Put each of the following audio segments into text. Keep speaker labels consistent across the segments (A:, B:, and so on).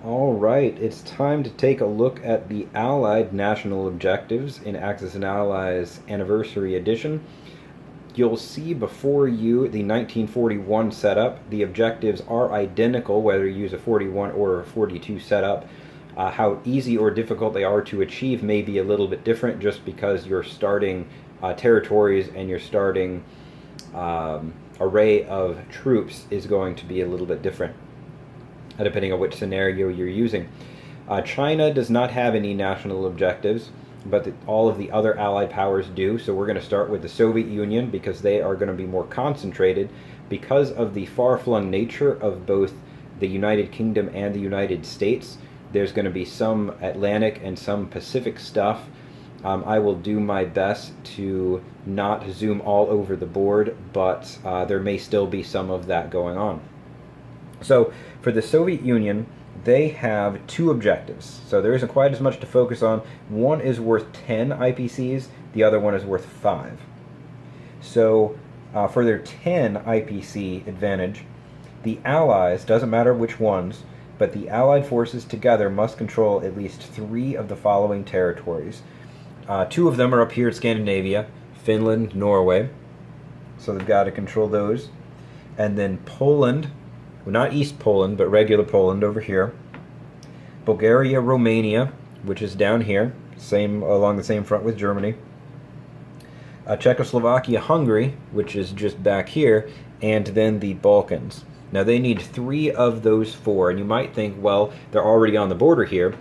A: All right, it's time to take a look at the Allied national objectives in Axis and Allies Anniversary Edition. You'll see before you the 1941 setup. The objectives are identical whether you use a 41 or a 42 setup. How easy or difficult they are to achieve may be a little bit different just because you're starting territories and your starting array of troops is going to be a little bit different depending on which scenario you're using. China does not have any national objectives, but all of the other Allied powers do. So we're going to start with the Soviet Union because they are going to be more concentrated because of the far-flung nature of both the United Kingdom and the United States. There's going to be some Atlantic and some Pacific stuff. I will do my best to not zoom all over the board, but there may still be some of that going on. So for the Soviet Union, they have two objectives. So there isn't quite as much to focus on. One is worth 10 IPCs, the other one is worth 5. So for their 10 IPC advantage, the Allies, doesn't matter which ones, but the Allied forces together must control at least 3 of the following territories. 2 of them are up here in Scandinavia, Finland, Norway. So they've got to control those. And then Poland, well, not East Poland, but regular Poland over here. Bulgaria, Romania, which is down here, along the same front with Germany. Czechoslovakia, Hungary, which is just back here, and then the Balkans. Now they need 3 of those 4, and you might think, well, they're already on the border here,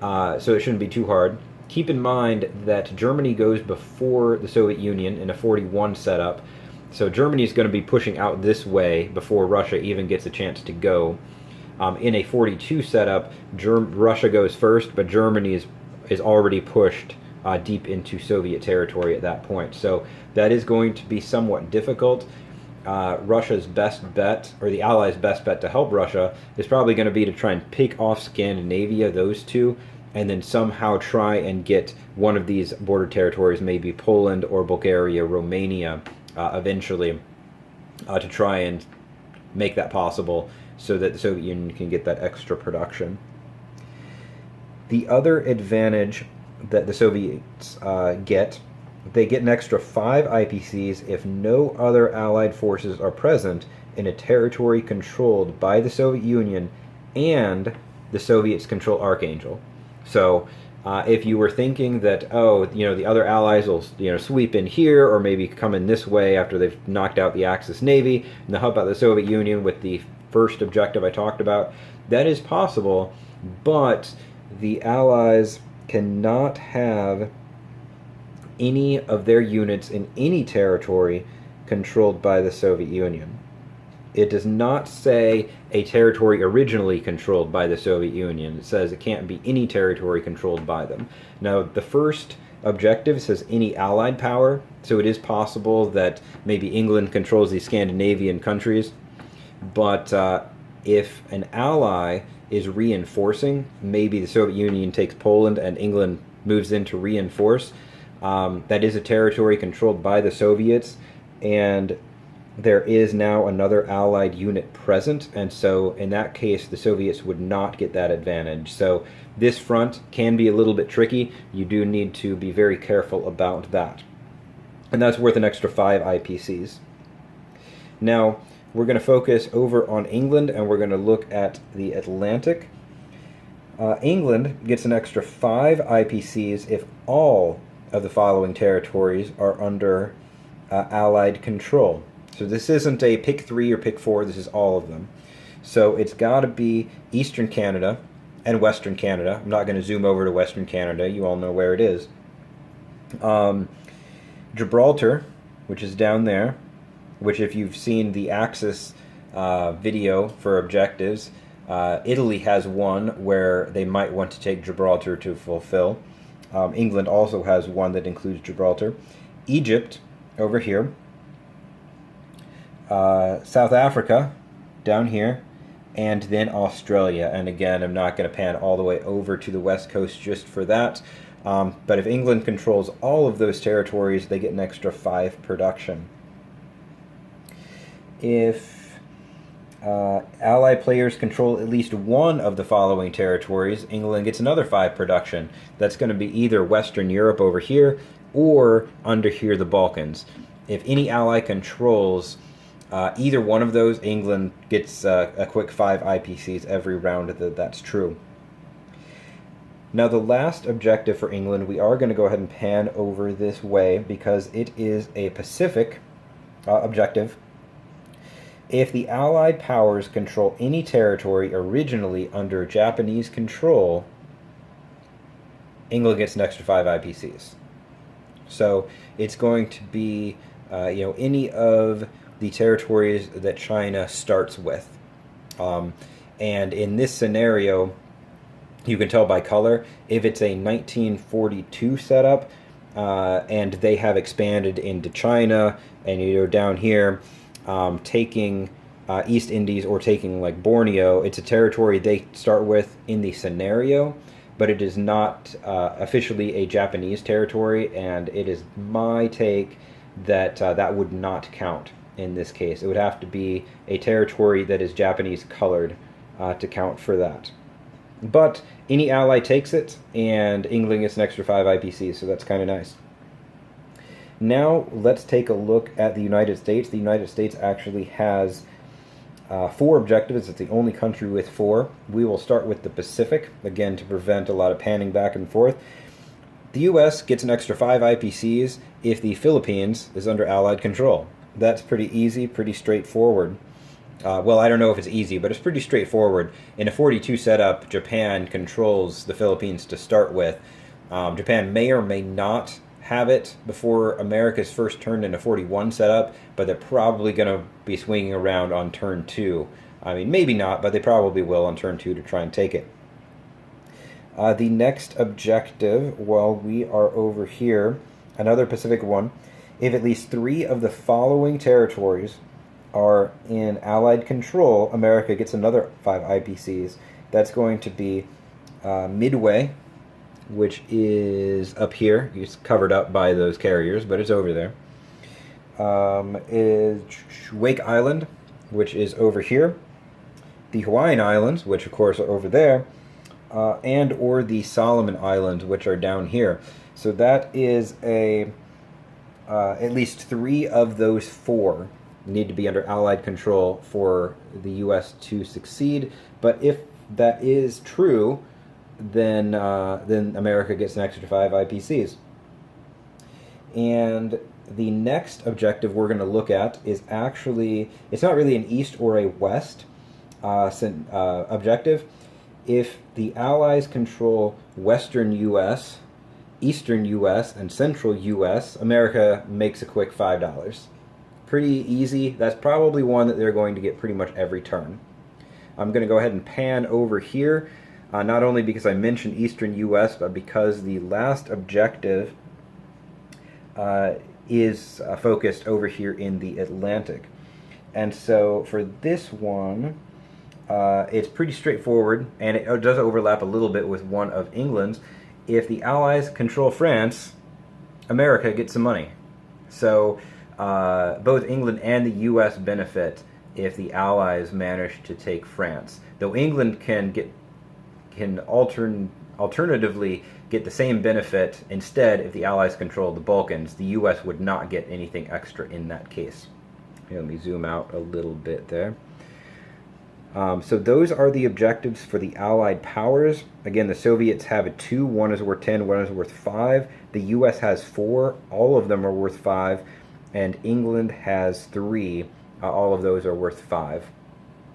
A: so it shouldn't be too hard. Keep in mind that Germany goes before the Soviet Union in a 41 setup, so Germany is going to be pushing out this way before Russia even gets a chance to go. In a 42 setup, Russia goes first, but Germany is already pushed deep into Soviet territory at that point. So that is going to be somewhat difficult. Russia's best bet, or the Allies' best bet to help Russia, is probably going to be to try and pick off Scandinavia, those 2, and then somehow try and get one of these border territories, maybe Poland or Bulgaria, Romania, eventually, to try and make that possible so that the Soviet Union can get that extra production. The other advantage that the Soviets they get an extra 5 IPCs if no other Allied forces are present in a territory controlled by the Soviet Union and the Soviets control Archangel. So if you were thinking that, the other Allies will, sweep in here or maybe come in this way after they've knocked out the Axis Navy and they'll help out the Soviet Union with the first objective I talked about, that is possible, but the Allies cannot have any of their units in any territory controlled by the Soviet Union. It does not say a territory originally controlled by the Soviet Union. It says it can't be any territory controlled by them. Now, the first objective says any Allied power, so it is possible that maybe England controls these Scandinavian countries, but if an ally is reinforcing, maybe the Soviet Union takes Poland and England moves in to reinforce, that is a territory controlled by the Soviets, and there is now another Allied unit present, and so in that case the Soviets would not get that advantage. So this front can be a little bit tricky. You do need to be very careful about that. And that's worth an extra 5 IPCs. Now, we're going to focus over on England, and we're going to look at the Atlantic. England gets an extra 5 IPCs if all of the following territories are under Allied control. So this isn't a pick 3 or pick 4, this is all of them. So it's got to be Eastern Canada and Western Canada. I'm not going to zoom over to Western Canada, you all know where it is. Gibraltar, which is down there, which if you've seen the Axis video for objectives, Italy has one where they might want to take Gibraltar to fulfill. England also has one that includes Gibraltar. Egypt, over here. South Africa, down here. And then Australia. And again, I'm not going to pan all the way over to the west coast just for that. But if England controls all of those territories, they get an extra 5 production. If Allied players control at least one of the following territories. England gets another 5 production. That's going to be either Western Europe over here or under here the Balkans. If any ally controls either one of those, England gets a quick 5 IPCs every round that's true. Now the last objective for England, we are going to go ahead and pan over this way because it is a Pacific objective. If the Allied powers control any territory originally under Japanese control, England gets an extra 5 IPCs. So it's going to be any of the territories that China starts with. And in this scenario, you can tell by color, if it's a 1942 setup and they have expanded into China, and down here taking East Indies or taking like Borneo, it's a territory they start with in the scenario, but it is not officially a Japanese territory, and it is my take that that would not count in this case. It would have to be a territory that is Japanese colored to count for that. But any ally takes it, and England gets an extra 5 IPCs, so that's kind of nice. Now let's take a look at the United States. The United States actually has 4 objectives. It's the only country with 4. We will start with the Pacific, again to prevent a lot of panning back and forth. The U.S. gets an extra 5 IPCs if the Philippines is under Allied control. That's pretty easy, pretty straightforward. Well, I don't know if it's easy, but it's pretty straightforward. In a 42 setup, Japan controls the Philippines to start with. Japan may or may not have it before America's first turn in a 41 setup, but they're probably going to be swinging around on turn 2. I mean, maybe not, but they probably will on turn 2 to try and take it. The next objective, while we are over here, another Pacific one, if at least 3 of the following territories are in Allied control, America gets another 5 IPCs. That's going to be Midway, which is up here. It's covered up by those carriers, but it's over there. Is Wake Island, which is over here. The Hawaiian Islands, which of course are over there. And or the Solomon Islands, which are down here. So that is at least 3 of those 4 need to be under Allied control for the U.S. to succeed. But if that is true, then America gets an extra 5 IPCs. And the next objective we're going to look at is actually, it's not really an east or a west objective. If the Allies control western U.S., eastern U.S., and central U.S., America makes a quick $5. Pretty easy. That's probably one that they're going to get pretty much every turn. I'm going to go ahead and pan over here, not only because I mentioned eastern U.S., but because the last objective is focused over here in the Atlantic. And so for this one, it's pretty straightforward, and it does overlap a little bit with one of England's. If the Allies control France, America gets some money. So both England and the U.S. benefit if the Allies manage to take France. Though England can alternatively get the same benefit instead if the Allies control the Balkans. The U.S. would not get anything extra in that case. Here, let me zoom out a little bit there. So those are the objectives for the Allied powers. Again, the Soviets have 2. One is worth 10, one is worth 5. The U.S. has 4. All of them are worth 5. And England has 3. All of those are worth 5.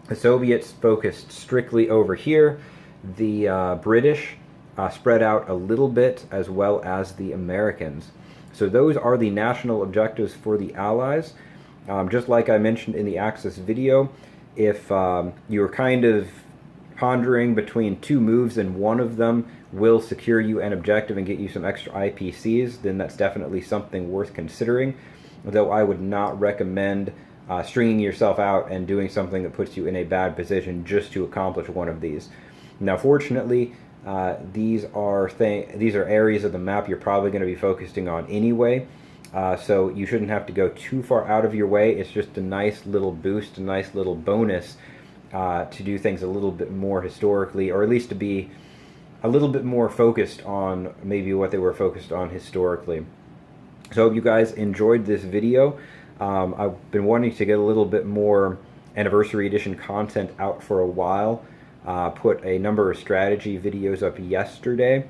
A: The Soviets focused strictly over here. The British spread out a little bit, as well as the Americans. So those are the national objectives for the Allies. Just like I mentioned in the Axis video, if you're kind of pondering between 2 moves and one of them will secure you an objective and get you some extra IPCs, then that's definitely something worth considering. Though I would not recommend stringing yourself out and doing something that puts you in a bad position just to accomplish one of these. Now, fortunately, these are areas of the map you're probably going to be focusing on anyway. So you shouldn't have to go too far out of your way. It's just a nice little boost, a nice little bonus to do things a little bit more historically, or at least to be a little bit more focused on maybe what they were focused on historically. So I hope you guys enjoyed this video. I've been wanting to get a little bit more Anniversary Edition content out for a while. Put a number of strategy videos up yesterday.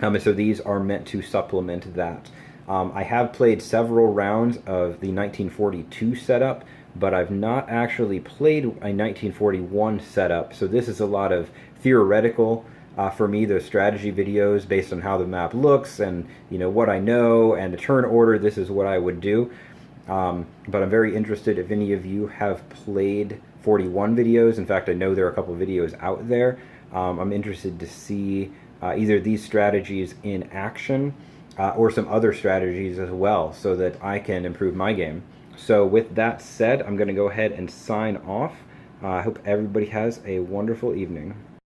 A: And so these are meant to supplement that. I have played several rounds of the 1942 setup, but I've not actually played a 1941 setup, so this is a lot of theoretical for me, those strategy videos based on how the map looks and what I know and the turn order. This is what I would do. But I'm very interested if any of you have played 41 videos. In fact, I know there are a couple of videos out there. I'm interested to see either these strategies in action or some other strategies as well, so that I can improve my game. So with that said, I'm going to go ahead and sign off. I hope everybody has a wonderful evening.